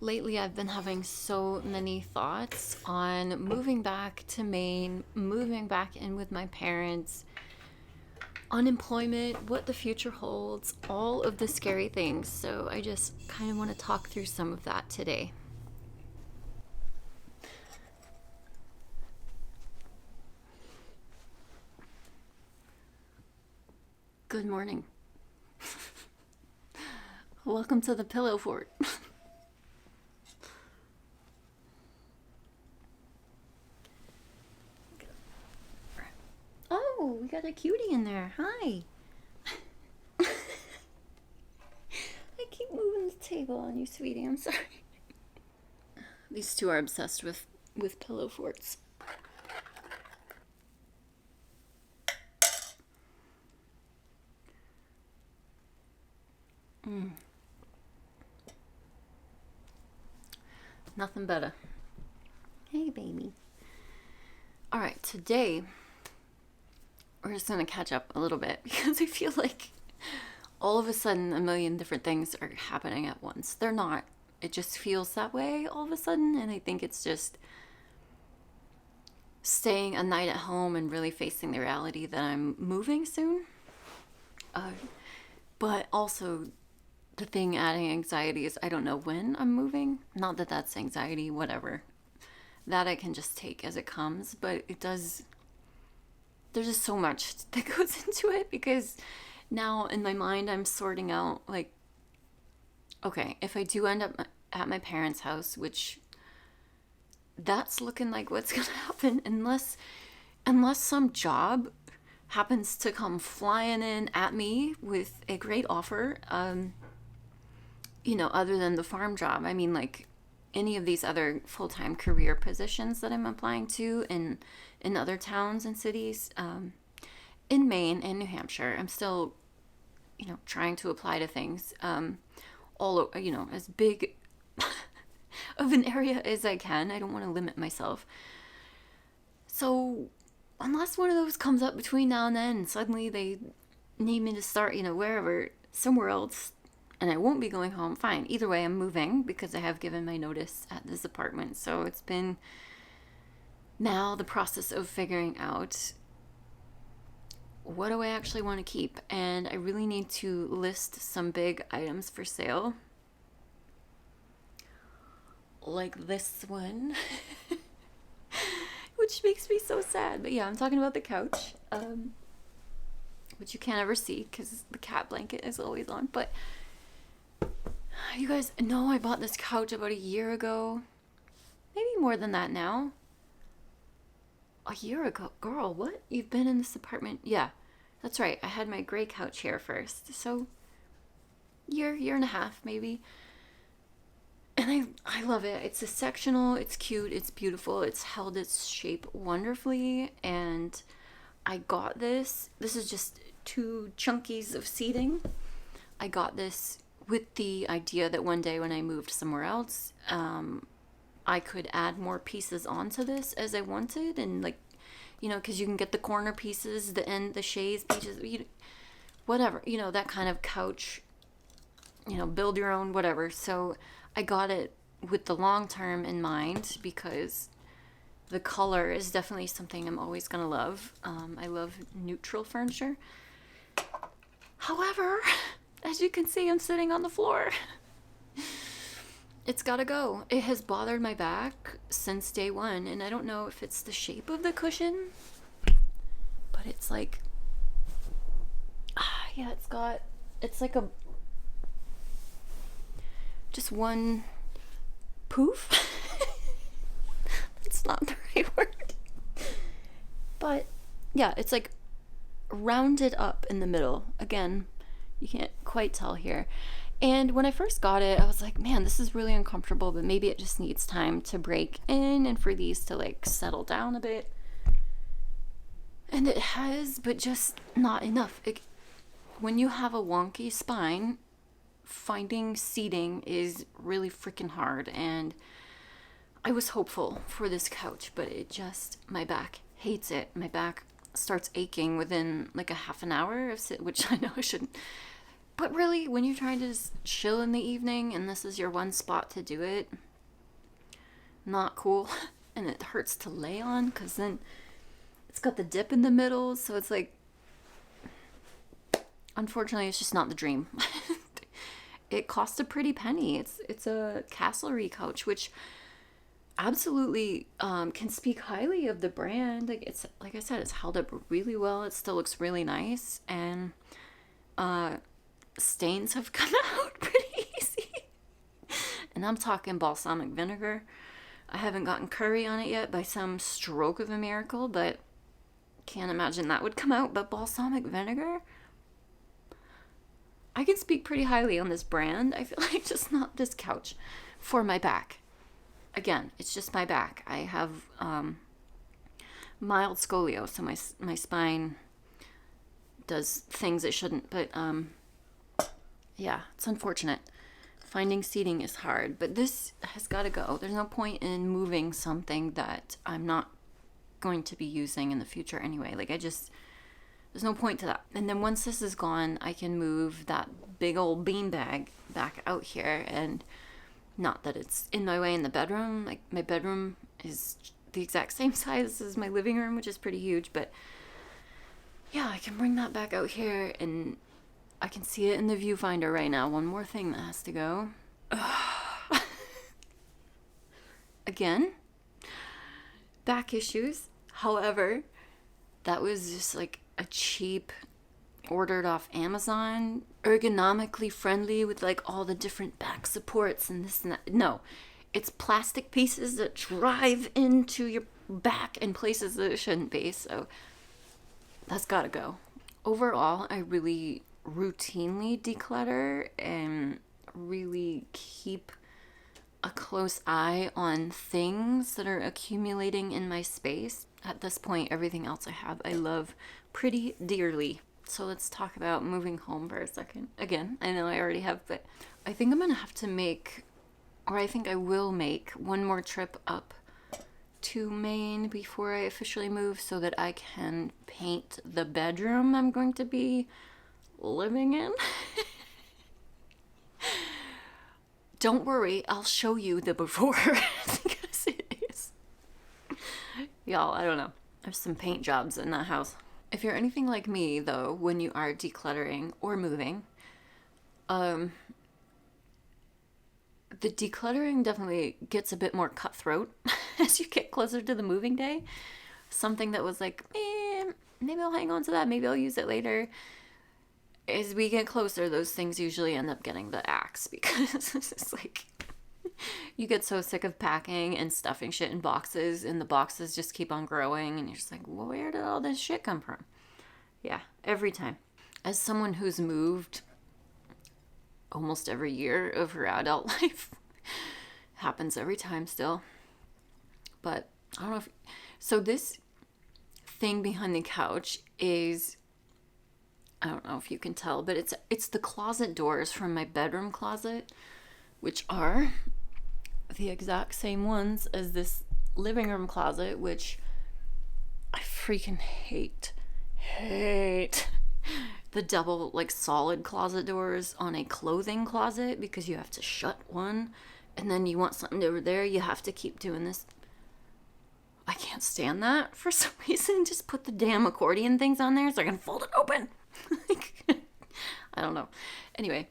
Lately, I've been having so many thoughts on moving back to Maine, moving back in with my parents, unemployment, what the future holds, all of the scary things. So I just kind of want to talk through some of that today. Good morning. Welcome to the Pillow Fort. Oh, we got a cutie in there. Hi. I keep moving the table on you, sweetie. I'm sorry. These two are obsessed with pillow forts. Nothing better. Hey, baby. All right, today we're just gonna catch up a little bit because I feel like all of a sudden a million different things are happening at once. They're not. It just feels that way all of a sudden, and I think it's just staying a night at home and really facing the reality that I'm moving soon. Uh, but also, the thing adding anxiety is I don't know when I'm moving. Not that that's anxiety, whatever. That I can just take as it comes, but it does. There's just so much that goes into it because now in my mind I'm sorting out, like, okay, if I do end up at my parents' house, which that's looking like what's gonna happen unless some job happens to come flying in at me with a great offer, other than the farm job. I mean, like any of these other full-time career positions that I'm applying to in other towns and cities, in Maine and New Hampshire. I'm still, trying to apply to things, all, as big of an area as I can. I don't want to limit myself. So unless one of those comes up between now and then, suddenly they need me to start, wherever, somewhere else, and I won't be going home, fine. Either way, I'm moving because I have given my notice at this apartment. So it's been now the process of figuring out what do I actually want to keep. And I really need to list some big items for sale. Like this one. Which makes me so sad. But yeah, I'm talking about the couch. Which you can't ever see because the cat blanket is always on. But you guys know I bought this couch about a year ago. Maybe more than that now. A year ago? Girl, what? You've been in this apartment? Yeah, that's right. I had my gray couch here first. So, year and a half maybe. And I love it. It's a sectional, it's cute, it's beautiful, it's held its shape wonderfully. And I got this. This is just two chunkies of seating. I got this with the idea that one day when I moved somewhere else, I could add more pieces onto this as I wanted. And like, because you can get the corner pieces, the chaise pieces, whatever, that kind of couch, build your own, whatever. So I got it with the long term in mind because the color is definitely something I'm always going to love. I love neutral furniture. However, as you can see, I'm sitting on the floor. It's gotta go. It has bothered my back since day one, and I don't know if it's the shape of the cushion, but it's like, yeah, it's like just one poof. It's not the right word. But yeah, it's like rounded up in the middle. Again, you can't quite tell here. And when I first got it, I was like, man, this is really uncomfortable, but maybe it just needs time to break in and for these to like settle down a bit. And it has, but just not enough. When you have a wonky spine, finding seating is really freaking hard. And I was hopeful for this couch, but my back hates it. My back starts aching within like a half an hour of which I know I shouldn't But really, when you're trying to just chill in the evening and this is your one spot to do it, not cool. And it hurts to lay on because then it's got the dip in the middle. So it's like, unfortunately, it's just not the dream. It costs a pretty penny. It's a Castlery couch, which absolutely can speak highly of the brand. Like, it's, like I said, it's held up really well. It still looks really nice, and stains have come out pretty easy. And I'm talking balsamic vinegar. I haven't gotten curry on it yet by some stroke of a miracle, but can't imagine that would come out. But balsamic vinegar, I can speak pretty highly on this brand. I feel like just not this couch for my back. Again, it's just my back. I have mild scoliosis, so my spine does things it shouldn't. But yeah, it's unfortunate. Finding seating is hard, but this has got to go. There's no point in moving something that I'm not going to be using in the future anyway. Like, there's no point to that. And then once this is gone, I can move that big old beanbag back out here. And not that it's in my way in the bedroom. Like, my bedroom is the exact same size as my living room, which is pretty huge. But yeah, I can bring that back out here, and I can see it in the viewfinder right now. One more thing that has to go. Again, back issues. However, that was just like a cheap, ordered off Amazon, ergonomically friendly with like all the different back supports and this and that. No, it's plastic pieces that drive into your back in places that it shouldn't be. So that's gotta go. Overall, I really routinely declutter and really keep a close eye on things that are accumulating in my space. At this point, everything else I have, I love pretty dearly. So let's talk about moving home for a second. Again, I know I already have, but I think I'm gonna have to make, or I think I will make, one more trip up to Maine before I officially move so that I can paint the bedroom I'm going to be living in. Don't worry, I'll show you the before because it is. Y'all, I don't know. There's some paint jobs in that house. If you're anything like me, though, when you are decluttering or moving, the decluttering definitely gets a bit more cutthroat as you get closer to the moving day. Something that was like, maybe I'll hang on to that, maybe I'll use it later. As we get closer, those things usually end up getting the axe because it's like you get so sick of packing and stuffing shit in boxes, and the boxes just keep on growing, and you're just like, well, where did all this shit come from? Yeah, every time. As someone who's moved almost every year of her adult life, happens every time still. But I don't know if... So this thing behind the couch is... I don't know if you can tell, but it's the closet doors from my bedroom closet, which are the exact same ones as this living room closet, which I freaking hate. The double, like, solid closet doors on a clothing closet because you have to shut one, and then you want something over there, you have to keep doing this. I can't stand that for some reason. Just put the damn accordion things on there so I can fold it open. I don't know. Anyway,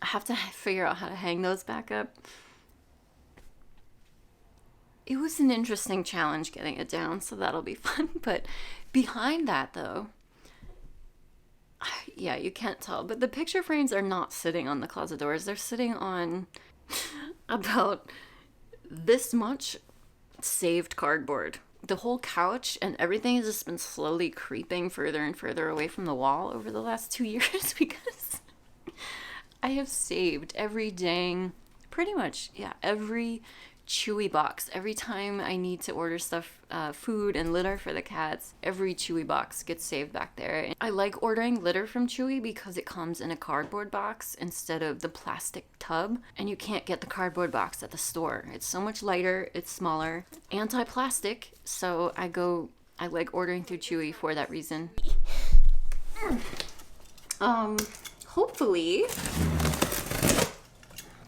I have to figure out how to hang those back up. It was an interesting challenge getting it down, so that'll be fun. But behind that, though, yeah, you can't tell, but the picture frames are not sitting on the closet doors. They're sitting on about this much saved cardboard. The whole couch and everything has just been slowly creeping further and further away from the wall over the last 2 years because I have saved every Chewy box. Every time I need to order stuff, food and litter for the cats, every Chewy box gets saved back there. And I like ordering litter from Chewy because it comes in a cardboard box instead of the plastic tub, and you can't get the cardboard box at the store. It's so much lighter, it's smaller, anti-plastic, so I like ordering through Chewy for that reason. hopefully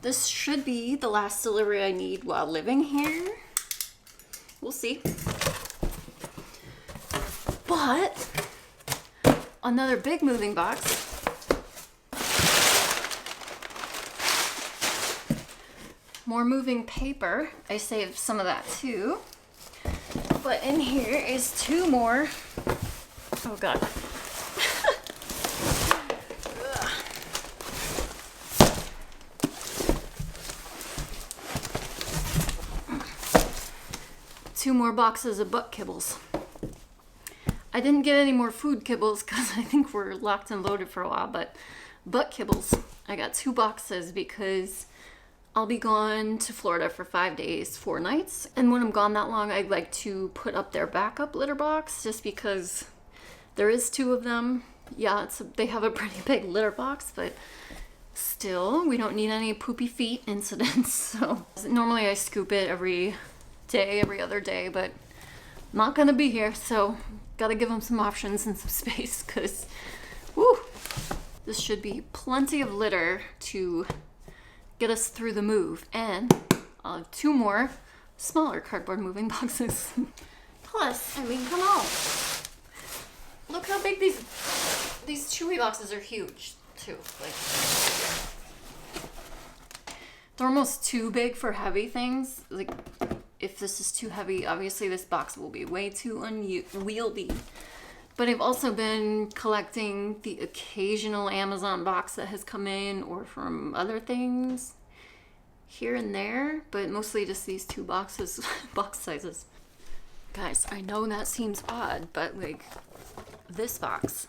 this should be the last delivery I need while living here. We'll see. But another big moving box. More moving paper. I saved some of that too. But in here is 2 more. Oh God. Two more boxes of butt kibbles. I didn't get any more food kibbles because I think we're locked and loaded for a while, but butt kibbles. I got 2 boxes because I'll be gone to Florida for 5 days, 4 nights. And when I'm gone that long, I'd like to put up their backup litter box just because there is 2 of them. Yeah, they have a pretty big litter box, but still, we don't need any poopy feet incidents. So normally I scoop it every day, every other day, but not gonna be here, so gotta give them some options and some space, because woo, this should be plenty of litter to get us through the move. And I'll have 2 more smaller cardboard moving boxes. Plus, I mean, come on, look how big these Chewy boxes are. Huge too. Like, they're almost too big for heavy things. Like, if this is too heavy, obviously this box will be way too unwieldy. But I've also been collecting the occasional Amazon box that has come in, or from other things here and there, but mostly just these 2 boxes, box sizes. Guys, I know that seems odd, but like, this box.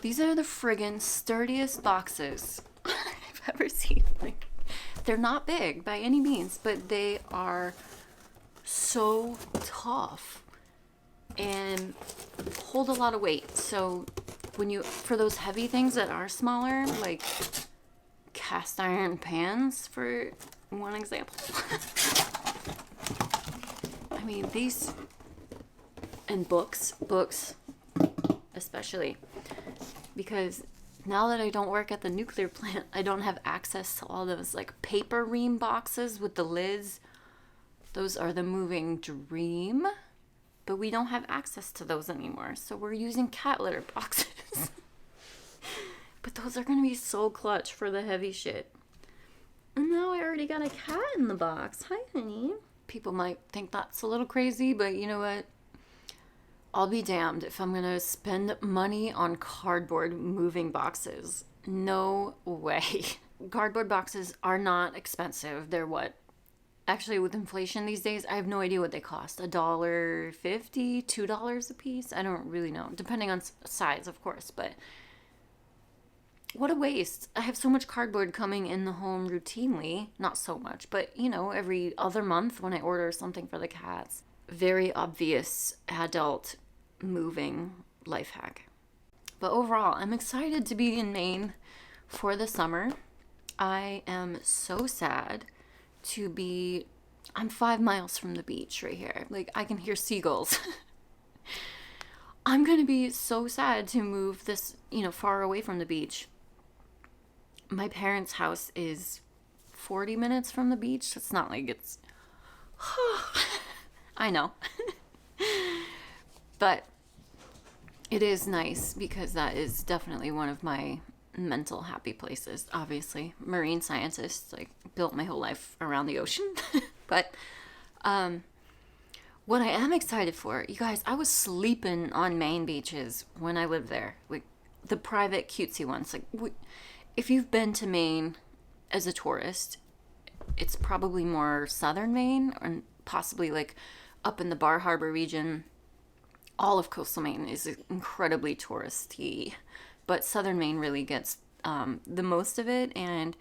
These are the friggin' sturdiest boxes I've ever seen. Like, they're not big by any means, but they are so tough and hold a lot of weight. So for those heavy things that are smaller, like cast iron pans for one example. I mean, these, and books especially, because now that I don't work at the nuclear plant, I don't have access to all those like paper ream boxes with the lids. Those are the moving dream, but we don't have access to those anymore. So we're using cat litter boxes. But those are going to be so clutch for the heavy shit. And now I already got a cat in the box. Hi, honey. People might think that's a little crazy, but you know what? I'll be damned if I'm gonna spend money on cardboard moving boxes. No way. Cardboard boxes are not expensive. They're what? Actually, with inflation these days, I have no idea what they cost. $1.50, $2 a piece? I don't really know. Depending on size, of course, but what a waste. I have so much cardboard coming in the home routinely. Not so much, but you know, every other month when I order something for the cats. Very obvious adult moving life hack. But overall, I'm excited to be in Maine for the summer. I am so sad to be, I'm 5 miles from the beach right here. Like, I can hear seagulls. I'm gonna be so sad to move this, far away from the beach. My parents' house is 40 minutes from the beach. It's not like it's, I know. But it is nice because that is definitely one of my mental happy places. Obviously, marine scientist, like, built my whole life around the ocean. But what I am excited for, you guys, I was sleeping on Maine beaches when I lived there. Like, the private cutesy ones. Like, if you've been to Maine as a tourist, it's probably more southern Maine, or possibly like up in the Bar Harbor region. All of coastal Maine is incredibly touristy, but southern Maine really gets the most of it. And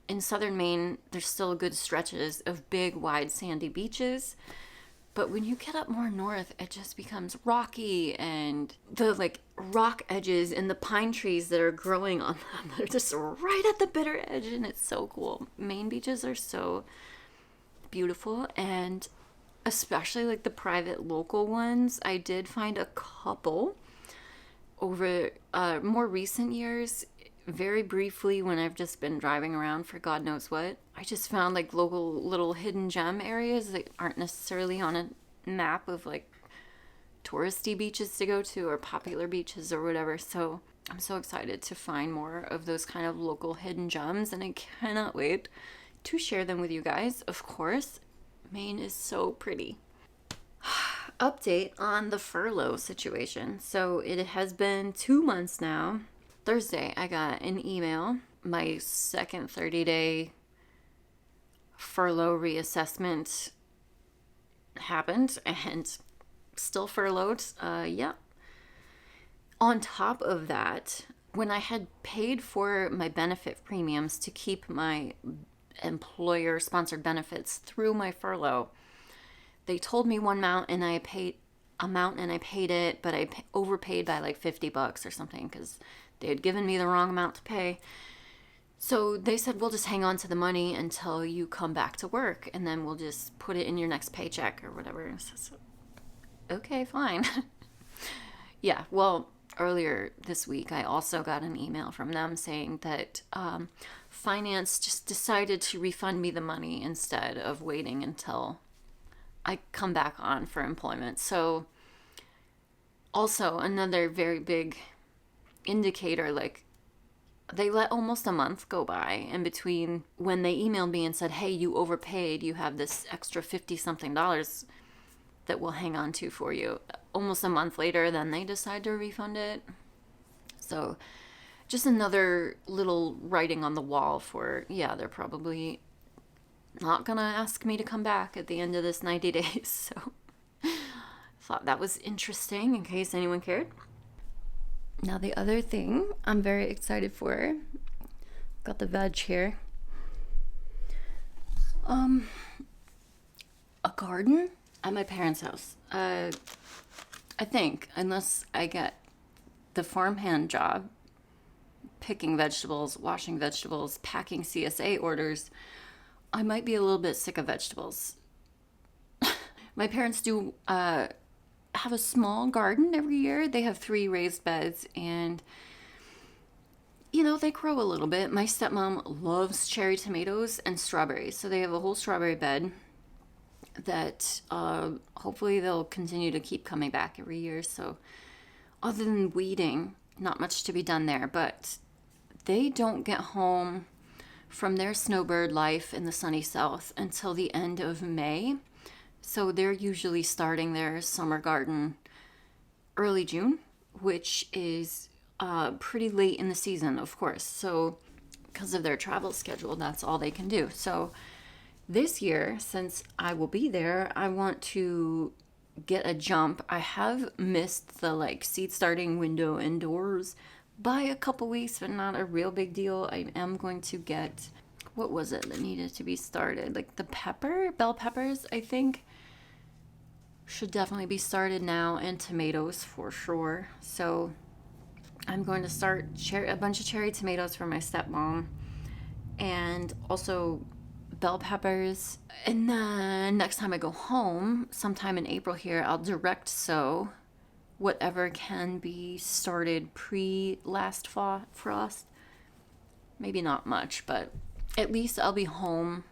in southern Maine, there's still good stretches of big, wide, sandy beaches. But when you get up more north, it just becomes rocky, and the like rock edges and the pine trees that are growing on them, they're just right at the bitter edge, and it's so cool. Maine beaches are so beautiful, and especially like the private local ones. I did find a couple over more recent years, very briefly when I've just been driving around for God knows what, I just found like local little hidden gem areas that aren't necessarily on a map of like touristy beaches to go to or popular beaches or whatever. So I'm so excited to find more of those kind of local hidden gems, and I cannot wait to share them with you guys. Of course, Maine is so pretty. Update on the furlough situation. So it has been 2 months now. Thursday, I got an email. My second 30-day furlough reassessment happened, and still furloughed. Yeah. On top of that, when I had paid for my benefit premiums to keep my employer sponsored benefits through my furlough, they told me one amount and I paid it, but I overpaid by like $50 or something because they had given me the wrong amount to pay. So they said, we'll just hang on to the money until you come back to work, and then we'll just put it in your next paycheck or whatever. So, okay, fine. Yeah, well, earlier this week, I also got an email from them saying that finance just decided to refund me the money instead of waiting until I come back on for employment. So also another very big indicator, like they let almost a month go by in between when they emailed me and said, hey, you overpaid, you have this extra 50 something dollars that we'll hang on to for you. Almost a month later, then they decide to refund it. So just another little writing on the wall for, yeah, they're probably not gonna ask me to come back at the end of this 90 days. So thought that was interesting in case anyone cared. Now the other thing I'm very excited for, got the veg here. A garden at my parents' house. I think, unless I get the farmhand job, picking vegetables, washing vegetables, packing CSA orders, I might be a little bit sick of vegetables. My parents do have a small garden every year. They have 3 raised beds, and you know, they grow a little bit. My stepmom loves cherry tomatoes and strawberries, so they have a whole strawberry bed that hopefully they'll continue to keep coming back every year. So other than weeding, not much to be done there, but they don't get home from their snowbird life in the sunny south until the end of May. So they're usually starting their summer garden early June, which is pretty late in the season, of course. So because of their travel schedule, that's all they can do. So this year, since I will be there, I want to get a jump. I have missed the like seed starting window indoors by a couple weeks, but not a real big deal. I am going to get, what was it that needed to be started? Like the bell peppers, I think, should definitely be started now, and tomatoes for sure. So I'm going to start a bunch of cherry tomatoes for my stepmom, and also bell peppers. And then next time I go home, sometime in April here, I'll direct sow whatever can be started pre-last frost. Maybe not much, but at least I'll be home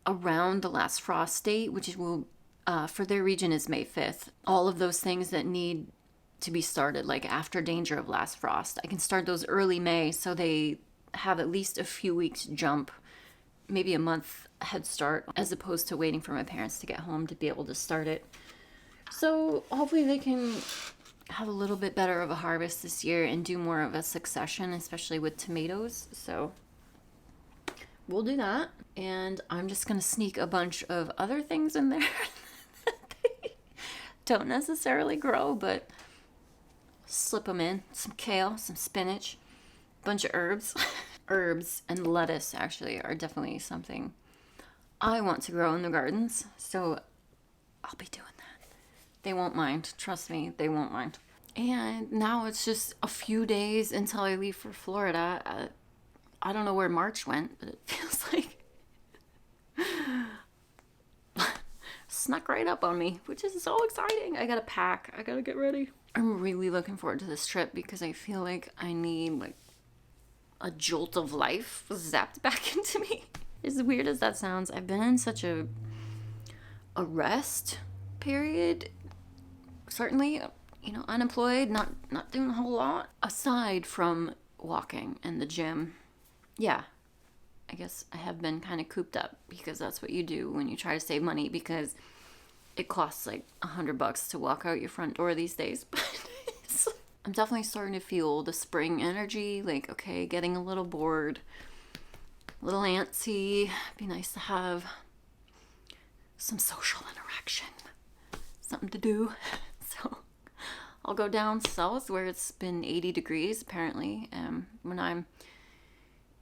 around the last frost date, which will, for their region, is May 5th. All of those things that need to be started, like after danger of last frost, I can start those early May, so they have at least a few weeks jump, maybe a month head start, as opposed to waiting for my parents to get home to be able to start it. So hopefully they can have a little bit better of a harvest this year and do more of a succession, especially with tomatoes. So we'll do that. And I'm just going to sneak a bunch of other things in there that they don't necessarily grow, but slip them in. Some kale, some spinach, a bunch of herbs. Herbs and lettuce actually are definitely something I want to grow in the gardens. So I'll be doing that. They won't mind. Trust me, they won't mind. And now it's just a few days until I leave for Florida. I don't know where March went, but it feels like snuck right up on me, which is so exciting. I gotta pack. I gotta get ready. I'm really looking forward to this trip because I feel like I need like a jolt of life zapped back into me. As weird as that sounds, I've been in such a rest period. Certainly, you know, unemployed, not doing a whole lot aside from walking and the gym. Yeah, I guess I have been kind of cooped up because that's what you do when you try to save money, because it costs like $100 to walk out your front door these days. But I'm definitely starting to feel the spring energy. Like, okay, getting a little bored, a little antsy. Be nice to have some social interaction, something to do. So I'll go down south where it's been 80 degrees apparently. When I'm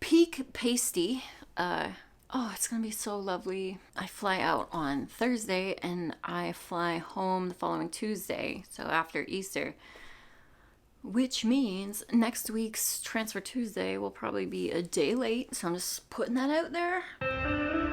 peak pasty, oh, it's gonna be so lovely. I fly out on Thursday and I fly home the following Tuesday, so after Easter, which means next week's Transfer Tuesday will probably be a day late, so I'm just putting that out there.